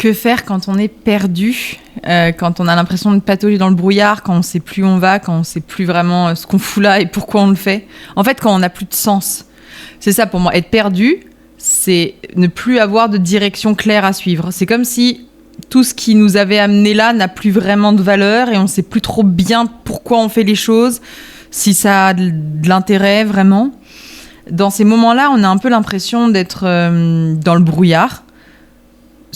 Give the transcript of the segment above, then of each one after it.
Que faire quand on est perdu, quand on a l'impression de patauger dans le brouillard, quand on ne sait plus où on va, quand on ne sait plus vraiment ce qu'on fout là et pourquoi on le fait. En fait, quand on n'a plus de sens. C'est ça pour moi. Être perdu, c'est ne plus avoir de direction claire à suivre. C'est comme si tout ce qui nous avait amené là n'a plus vraiment de valeur et on ne sait plus trop bien pourquoi on fait les choses, si ça a de l'intérêt vraiment. Dans ces moments-là, on a un peu l'impression d'être dans le brouillard.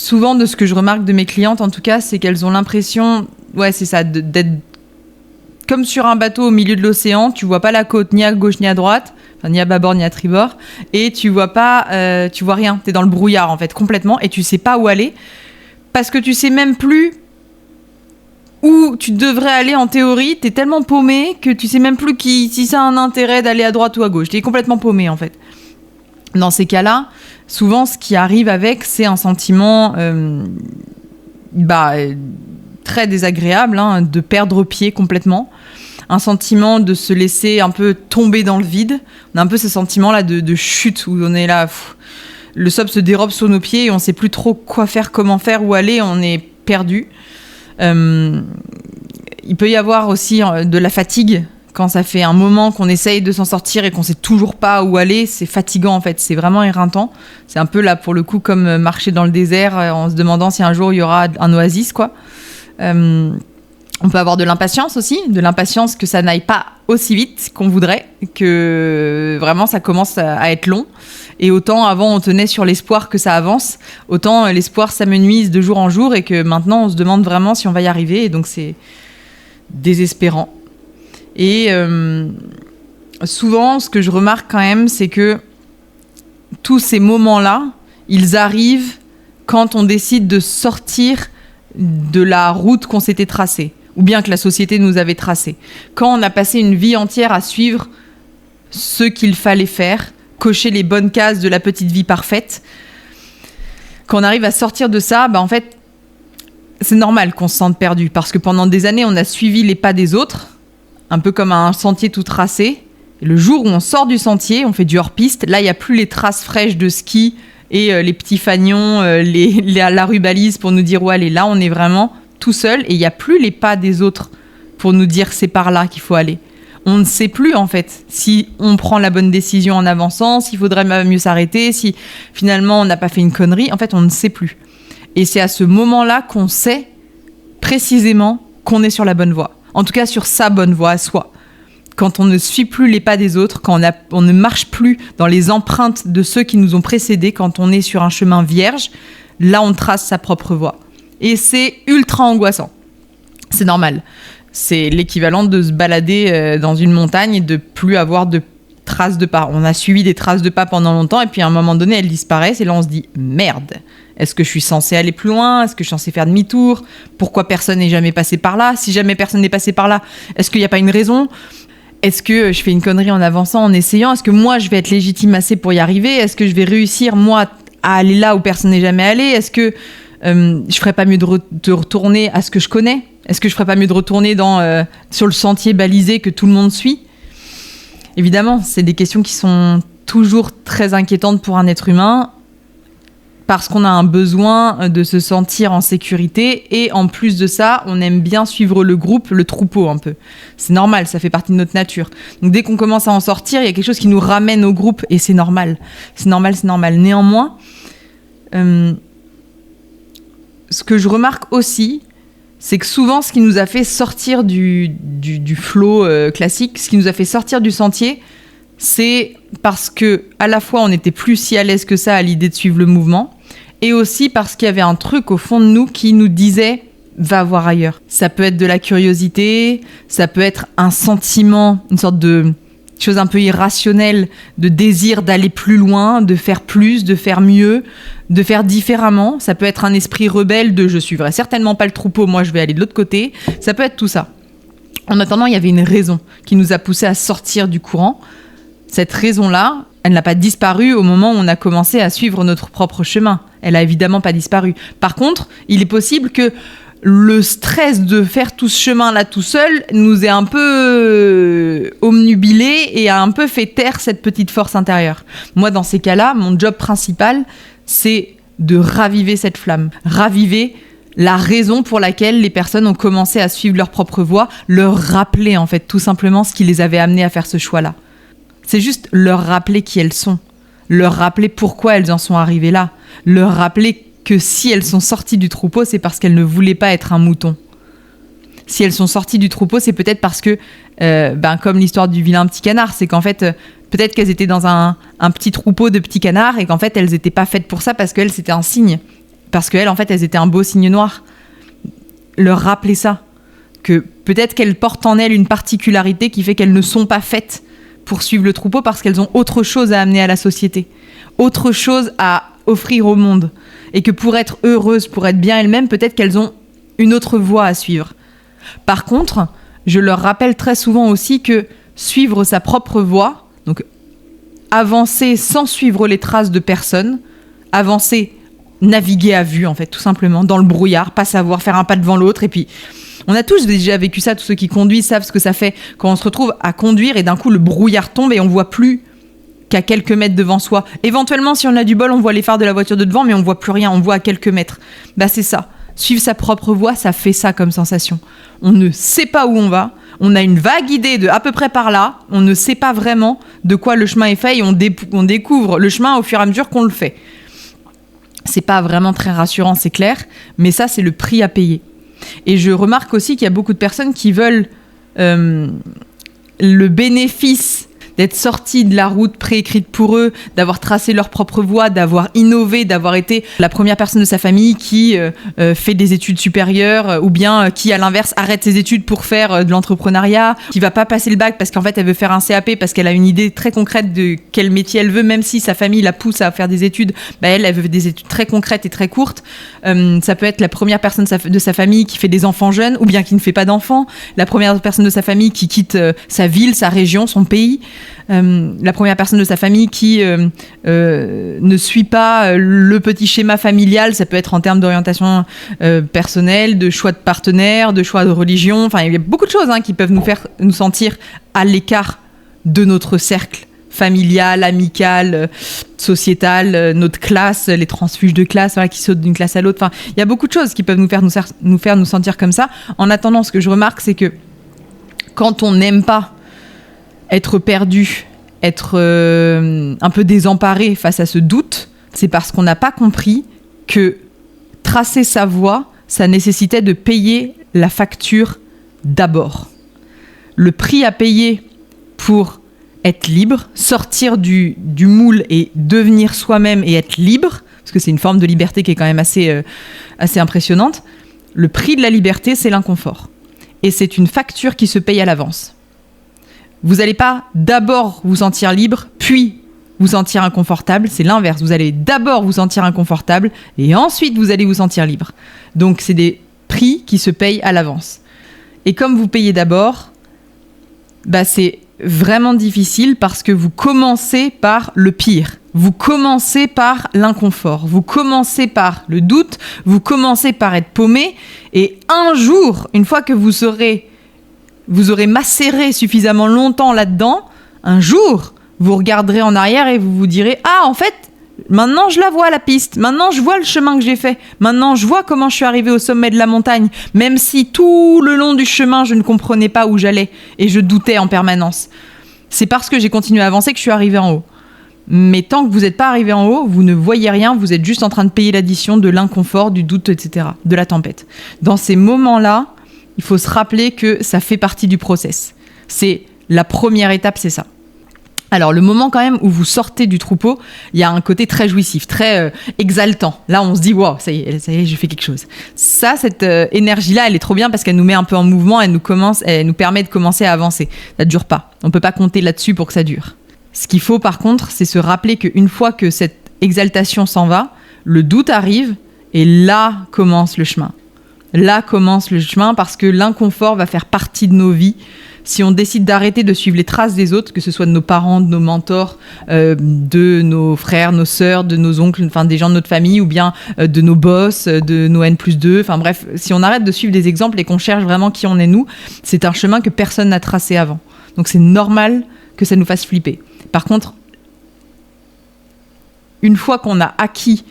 Souvent, de ce que je remarque de mes clientes, en tout cas, c'est qu'elles ont l'impression, c'est ça, d'être comme sur un bateau au milieu de l'océan. Tu vois pas la côte ni à gauche ni à droite, enfin, ni à bâbord ni à tribord, et tu vois rien. T'es dans le brouillard en fait complètement, et tu sais pas où aller parce que tu sais même plus où tu devrais aller en théorie. T'es tellement paumé que tu sais même plus si ça a un intérêt d'aller à droite ou à gauche. T'es complètement paumé en fait. Dans ces cas-là, souvent, ce qui arrive avec, c'est un sentiment très désagréable, de perdre pied complètement. Un sentiment de se laisser un peu tomber dans le vide. On a un peu ce sentiment-là de chute où on est là, le sable se dérobe sous nos pieds et on ne sait plus trop quoi faire, comment faire, où aller, on est perdu. Il peut y avoir aussi de la fatigue. Quand ça fait un moment qu'on essaye de s'en sortir et qu'on sait toujours pas où aller, c'est fatigant en fait, c'est vraiment éreintant. C'est un peu là pour le coup comme marcher dans le désert en se demandant si un jour il y aura un oasis quoi. On peut avoir de l'impatience aussi, de l'impatience que ça n'aille pas aussi vite qu'on voudrait, que vraiment ça commence à être long. Et autant avant on tenait sur l'espoir que ça avance, autant l'espoir s'amenuise de jour en jour et que maintenant on se demande vraiment si on va y arriver et donc c'est désespérant. Et souvent, ce que je remarque quand même, c'est que tous ces moments-là, ils arrivent quand on décide de sortir de la route qu'on s'était tracée, ou bien que la société nous avait tracée. Quand on a passé une vie entière à suivre ce qu'il fallait faire, cocher les bonnes cases de la petite vie parfaite, quand on arrive à sortir de ça, en fait, c'est normal qu'on se sente perdu, parce que pendant des années, on a suivi les pas des autres, un peu comme un sentier tout tracé. Et le jour où on sort du sentier, on fait du hors-piste, là, il n'y a plus les traces fraîches de ski et les petits fanions, la rubalise pour nous dire où aller. Là, on est vraiment tout seul et il n'y a plus les pas des autres pour nous dire c'est par là qu'il faut aller. On ne sait plus, en fait, si on prend la bonne décision en avançant, s'il faudrait mieux s'arrêter, si finalement on n'a pas fait une connerie. En fait, on ne sait plus. Et c'est à ce moment-là qu'on sait précisément qu'on est sur la bonne voie. En tout cas, sur sa bonne voie à soi. Quand on ne suit plus les pas des autres, quand on ne marche plus dans les empreintes de ceux qui nous ont précédés, quand on est sur un chemin vierge, là, on trace sa propre voie. Et c'est ultra angoissant. C'est normal. C'est l'équivalent de se balader dans une montagne et de plus avoir de traces de pas. On a suivi des traces de pas pendant longtemps et puis à un moment donné, elles disparaissent et là, on se dit « Merde !» Est-ce que je suis censée aller plus loin ? Est-ce que je suis censée faire demi-tour ? Pourquoi personne n'est jamais passé par là ? Si jamais personne n'est passé par là, est-ce qu'il n'y a pas une raison ? Est-ce que je fais une connerie en avançant, en essayant ? Est-ce que moi, je vais être légitime assez pour y arriver ? Est-ce que je vais réussir, moi, à aller là où personne n'est jamais allé ? Est-ce que je ferais pas mieux de retourner à ce que je connais ? Est-ce que je ferais pas mieux de retourner sur le sentier balisé que tout le monde suit ? Évidemment, c'est des questions qui sont toujours très inquiétantes pour un être humain, parce qu'on a un besoin de se sentir en sécurité et en plus de ça, on aime bien suivre le groupe, le troupeau un peu. C'est normal, ça fait partie de notre nature. Donc dès qu'on commence à en sortir, il y a quelque chose qui nous ramène au groupe et c'est normal. C'est normal. Néanmoins, ce que je remarque aussi, c'est que souvent, ce qui nous a fait sortir du flow classique, ce qui nous a fait sortir du sentier, c'est parce que à la fois, on n'était plus si à l'aise que ça à l'idée de suivre le mouvement, et aussi parce qu'il y avait un truc au fond de nous qui nous disait « va voir ailleurs ». Ça peut être de la curiosité, ça peut être un sentiment, une sorte de chose un peu irrationnelle, de désir d'aller plus loin, de faire plus, de faire mieux, de faire différemment. Ça peut être un esprit rebelle de « je suivrai certainement pas le troupeau, moi je vais aller de l'autre côté ». Ça peut être tout ça. En attendant, il y avait une raison qui nous a poussés à sortir du courant. Cette raison-là, elle n'a pas disparu au moment où on a commencé à suivre notre propre chemin. Elle a évidemment pas disparu. Par contre, il est possible que le stress de faire tout ce chemin-là tout seul nous ait un peu omnubilé et a un peu fait taire cette petite force intérieure. Moi, dans ces cas-là, mon job principal, c'est de raviver cette flamme, raviver la raison pour laquelle les personnes ont commencé à suivre leur propre voie, leur rappeler en fait tout simplement ce qui les avait amenés à faire ce choix-là. C'est juste leur rappeler qui elles sont, leur rappeler pourquoi elles en sont arrivées là, leur rappeler que si elles sont sorties du troupeau, c'est parce qu'elles ne voulaient pas être un mouton. Si elles sont sorties du troupeau, c'est peut-être parce que, comme l'histoire du vilain petit canard, c'est qu'en fait, peut-être qu'elles étaient dans un petit troupeau de petits canards et qu'en fait, elles n'étaient pas faites pour ça parce qu'elles, c'était un signe. Parce qu'elles, en fait, elles étaient un beau signe noir. Leur rappeler ça. Que peut-être qu'elles portent en elles une particularité qui fait qu'elles ne sont pas faites pour suivre le troupeau parce qu'elles ont autre chose à amener à la société. Autre chose à offrir au monde. Et que pour être heureuses, pour être bien elles-mêmes, peut-être qu'elles ont une autre voie à suivre. Par contre, je leur rappelle très souvent aussi que suivre sa propre voie, donc avancer sans suivre les traces de personne, avancer, naviguer à vue en fait, tout simplement, dans le brouillard, pas savoir faire un pas devant l'autre, et puis on a tous déjà vécu ça, tous ceux qui conduisent savent ce que ça fait quand on se retrouve à conduire et d'un coup le brouillard tombe et on voit plus qu'à quelques mètres devant soi. Éventuellement, si on a du bol, on voit les phares de la voiture de devant, mais on voit plus rien, on voit à quelques mètres. Bah c'est ça. Suivre sa propre voie, ça fait ça comme sensation. On ne sait pas où on va, on a une vague idée de à peu près par là, on ne sait pas vraiment de quoi le chemin est fait et on découvre le chemin au fur et à mesure qu'on le fait. C'est pas vraiment très rassurant, c'est clair, mais ça, c'est le prix à payer. Et je remarque aussi qu'il y a beaucoup de personnes qui veulent le bénéfice d'être sortis de la route préécrite pour eux, d'avoir tracé leur propre voie, d'avoir innové, d'avoir été la première personne de sa famille qui fait des études supérieures ou bien qui, à l'inverse, arrête ses études pour faire de l'entrepreneuriat, qui va pas passer le bac parce qu'en fait, elle veut faire un CAP parce qu'elle a une idée très concrète de quel métier elle veut, même si sa famille la pousse à faire des études, elle veut des études très concrètes et très courtes. Ça peut être la première personne de sa famille qui fait des enfants jeunes ou bien qui ne fait pas d'enfants, la première personne de sa famille qui quitte sa ville, sa région, son pays. La première personne de sa famille qui ne suit pas le petit schéma familial, ça peut être en termes d'orientation personnelle, de choix de partenaire, de choix de religion, enfin il y a beaucoup de choses qui peuvent nous faire nous sentir à l'écart de notre cercle familial, amical, sociétal, notre classe, les transfuges de classe qui sautent d'une classe à l'autre, enfin il y a beaucoup de choses qui peuvent nous faire nous sentir comme ça. En attendant, ce que je remarque, c'est que quand on n'aime pas être perdu, être un peu désemparé face à ce doute, c'est parce qu'on n'a pas compris que tracer sa voie, ça nécessitait de payer la facture d'abord. Le prix à payer pour être libre, sortir du moule et devenir soi-même et être libre, parce que c'est une forme de liberté qui est quand même assez impressionnante, le prix de la liberté, c'est l'inconfort. Et c'est une facture qui se paye à l'avance. Vous n'allez pas d'abord vous sentir libre, puis vous sentir inconfortable. C'est l'inverse. Vous allez d'abord vous sentir inconfortable et ensuite vous allez vous sentir libre. Donc, c'est des prix qui se payent à l'avance. Et comme vous payez d'abord, c'est vraiment difficile parce que vous commencez par le pire. Vous commencez par l'inconfort. Vous commencez par le doute. Vous commencez par être paumé. Et un jour, une fois que vous aurez macéré suffisamment longtemps là-dedans, un jour, vous regarderez en arrière et vous vous direz « Ah, en fait, maintenant je la vois la piste, maintenant je vois le chemin que j'ai fait, maintenant je vois comment je suis arrivé au sommet de la montagne, même si tout le long du chemin, je ne comprenais pas où j'allais et je doutais en permanence. C'est parce que j'ai continué à avancer que je suis arrivé en haut. Mais tant que vous n'êtes pas arrivé en haut, vous ne voyez rien, vous êtes juste en train de payer l'addition de l'inconfort, du doute, etc., de la tempête. Dans ces moments-là, il faut se rappeler que ça fait partie du process. C'est la première étape, c'est ça. Alors, le moment quand même où vous sortez du troupeau, il y a un côté très jouissif, très exaltant. Là, on se dit, wow, ça y est, j'ai fait quelque chose. Ça, cette énergie-là, elle est trop bien parce qu'elle nous met un peu en mouvement, elle nous permet de commencer à avancer. Ça ne dure pas. On ne peut pas compter là-dessus pour que ça dure. Ce qu'il faut, par contre, c'est se rappeler qu'une fois que cette exaltation s'en va, le doute arrive et là commence le chemin. Là commence le chemin parce que l'inconfort va faire partie de nos vies. Si on décide d'arrêter de suivre les traces des autres, que ce soit de nos parents, de nos mentors, de nos frères, nos sœurs, de nos oncles, enfin des gens de notre famille, ou bien de nos boss, de nos N+2, enfin bref, si on arrête de suivre des exemples et qu'on cherche vraiment qui on est nous, c'est un chemin que personne n'a tracé avant. Donc c'est normal que ça nous fasse flipper. Par contre, une fois qu'on a acquis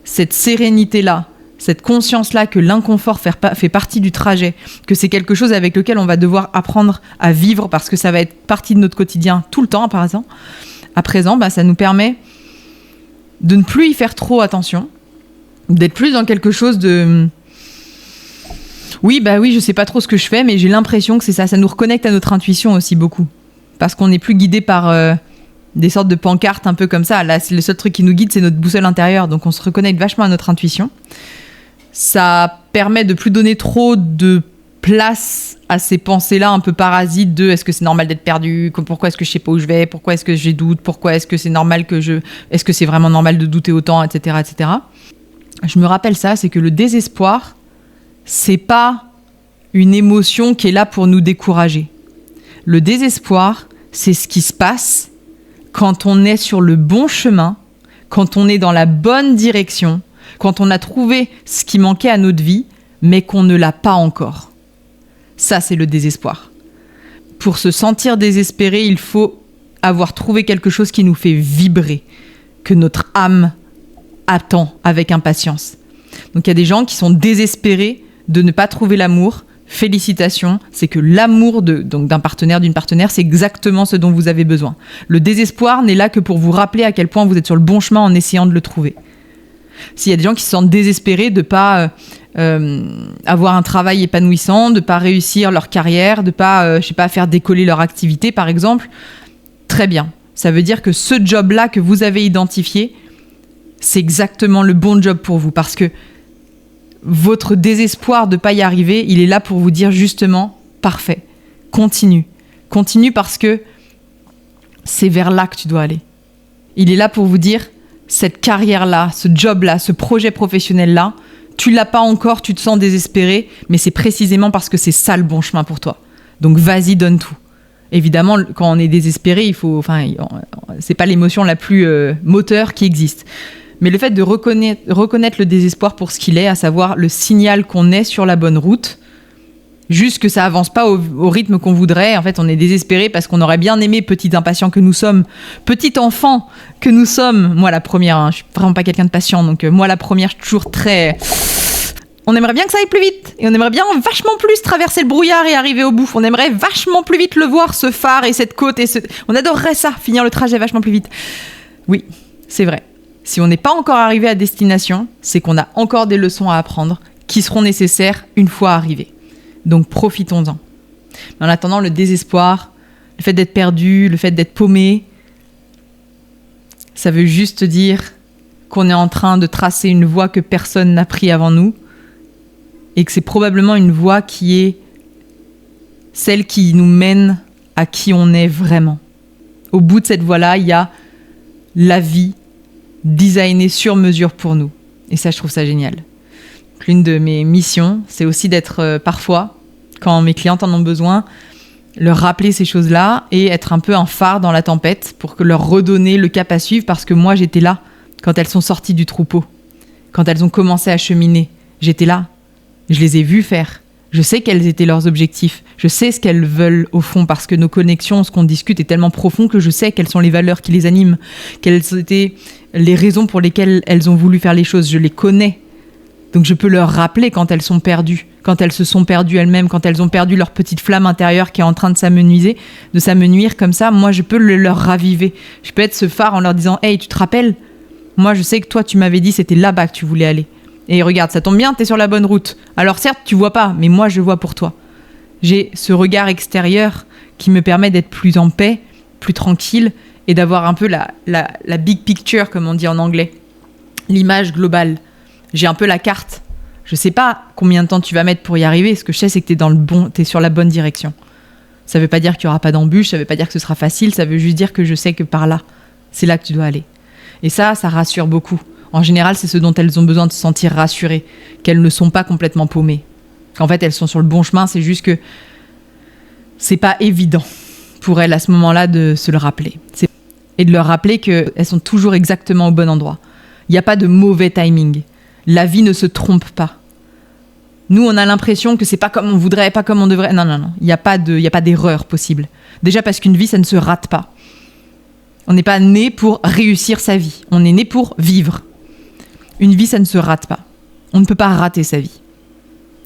cette sérénité-là, cette conscience-là que l'inconfort fait partie du trajet, que c'est quelque chose avec lequel on va devoir apprendre à vivre parce que ça va être partie de notre quotidien tout le temps, à présent, ça nous permet de ne plus y faire trop attention, d'être plus dans quelque chose de... Oui, je sais pas trop ce que je fais, mais j'ai l'impression que c'est ça. Ça nous reconnecte à notre intuition aussi beaucoup. Parce qu'on n'est plus guidé par des sortes de pancartes un peu comme ça. Là, c'est le seul truc qui nous guide, c'est notre boussole intérieure. Donc on se reconnecte vachement à notre intuition. Ça permet de plus donner trop de place à ces pensées-là un peu parasites de est-ce que c'est normal d'être perdu, pourquoi est-ce que je sais pas où je vais, pourquoi est-ce que j'ai doute, pourquoi est-ce que c'est normal est-ce que c'est vraiment normal de douter autant, etc., etc. Je me rappelle ça, c'est que le désespoir, c'est pas une émotion qui est là pour nous décourager. Le désespoir, c'est ce qui se passe quand on est sur le bon chemin, quand on est dans la bonne direction, quand on a trouvé ce qui manquait à notre vie, mais qu'on ne l'a pas encore. Ça, c'est le désespoir. Pour se sentir désespéré, il faut avoir trouvé quelque chose qui nous fait vibrer, que notre âme attend avec impatience. Donc il y a des gens qui sont désespérés de ne pas trouver l'amour. Félicitations, c'est que l'amour d'un partenaire, d'une partenaire, c'est exactement ce dont vous avez besoin. Le désespoir n'est là que pour vous rappeler à quel point vous êtes sur le bon chemin en essayant de le trouver. S'il y a des gens qui se sentent désespérés de ne pas avoir un travail épanouissant, de ne pas réussir leur carrière, de ne pas, faire décoller leur activité, par exemple, très bien. Ça veut dire que ce job-là que vous avez identifié, c'est exactement le bon job pour vous. Parce que votre désespoir de ne pas y arriver, il est là pour vous dire justement, parfait, continue. Continue parce que c'est vers là que tu dois aller. Il est là pour vous dire, cette carrière-là, ce job-là, ce projet professionnel-là, tu l'as pas encore, tu te sens désespéré, mais c'est précisément parce que c'est ça le bon chemin pour toi. Donc vas-y, donne tout. Évidemment, quand on est désespéré, c'est pas l'émotion la plus moteur qui existe. Mais le fait de reconnaître le désespoir pour ce qu'il est, à savoir le signal qu'on est sur la bonne route, juste que ça avance pas au rythme qu'on voudrait. En fait, on est désespéré parce qu'on aurait bien aimé, petit impatient que nous sommes, petit enfant que nous sommes. Moi, la première, je suis vraiment pas quelqu'un de patient, donc moi, la première, je suis toujours très... On aimerait bien que ça aille plus vite, et on aimerait bien vachement plus traverser le brouillard et arriver au bout. On aimerait vachement plus vite le voir, ce phare et cette côte. On adorerait ça, finir le trajet vachement plus vite. Oui, c'est vrai. Si on n'est pas encore arrivé à destination, c'est qu'on a encore des leçons à apprendre qui seront nécessaires une fois arrivés. Donc profitons-en. Mais en attendant, le désespoir, le fait d'être perdu, le fait d'être paumé, ça veut juste dire qu'on est en train de tracer une voie que personne n'a pris avant nous et que c'est probablement une voie qui est celle qui nous mène à qui on est vraiment. Au bout de cette voie-là, il y a la vie designée sur mesure pour nous. Et ça, je trouve ça génial. L'une de mes missions, c'est aussi d'être parfois, quand mes clientes en ont besoin, leur rappeler ces choses-là et être un peu un phare dans la tempête pour que leur redonner le cap à suivre, parce que moi, j'étais là quand elles sont sorties du troupeau, quand elles ont commencé à cheminer. J'étais là. Je les ai vues faire. Je sais quels étaient leurs objectifs. Je sais ce qu'elles veulent au fond, parce que nos connexions, ce qu'on discute est tellement profond que je sais quelles sont les valeurs qui les animent, quelles étaient les raisons pour lesquelles elles ont voulu faire les choses. Je les connais. Donc je peux leur rappeler quand elles sont perdues, quand elles se sont perdues elles-mêmes, quand elles ont perdu leur petite flamme intérieure qui est en train de s'amenuire comme ça. Moi, je peux leur raviver. Je peux être ce phare en leur disant « Hey, tu te rappelles ? Moi, je sais que toi, tu m'avais dit c'était là-bas que tu voulais aller. Et regarde, ça tombe bien, t'es sur la bonne route. Alors certes, tu vois pas, mais moi, je vois pour toi. » J'ai ce regard extérieur qui me permet d'être plus en paix, plus tranquille et d'avoir un peu la big picture, comme on dit en anglais. L'image globale. J'ai un peu la carte. Je sais pas combien de temps tu vas mettre pour y arriver. Ce que je sais, c'est que t'es sur la bonne direction. Ça veut pas dire qu'il y aura pas d'embûches, ça veut pas dire que ce sera facile, ça veut juste dire que je sais que par là, c'est là que tu dois aller. Et ça rassure beaucoup. En général, c'est ce dont elles ont besoin de se sentir rassurées, qu'elles ne sont pas complètement paumées. Qu'en fait, elles sont sur le bon chemin, c'est juste que c'est pas évident pour elles à ce moment-là de se le rappeler. Et de leur rappeler qu'elles sont toujours exactement au bon endroit. Il n'y a pas de mauvais timing. La vie ne se trompe pas. Nous, on a l'impression que c'est pas comme on voudrait, pas comme on devrait. Non. Il n'y a pas d'erreur possible. Déjà parce qu'une vie, ça ne se rate pas. On n'est pas né pour réussir sa vie. On est né pour vivre. Une vie, ça ne se rate pas. On ne peut pas rater sa vie.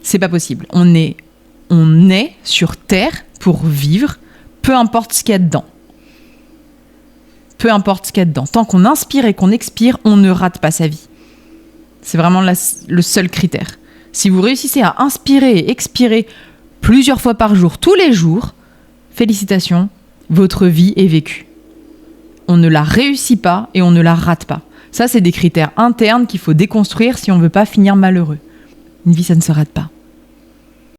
C'est pas possible. On est sur Terre pour vivre, peu importe ce qu'il y a dedans. Peu importe ce qu'il y a dedans. Tant qu'on inspire et qu'on expire, on ne rate pas sa vie. C'est vraiment le seul critère. Si vous réussissez à inspirer et expirer plusieurs fois par jour, tous les jours, félicitations, votre vie est vécue. On ne la réussit pas et on ne la rate pas. Ça, c'est des critères internes qu'il faut déconstruire si on ne veut pas finir malheureux. Une vie, ça ne se rate pas.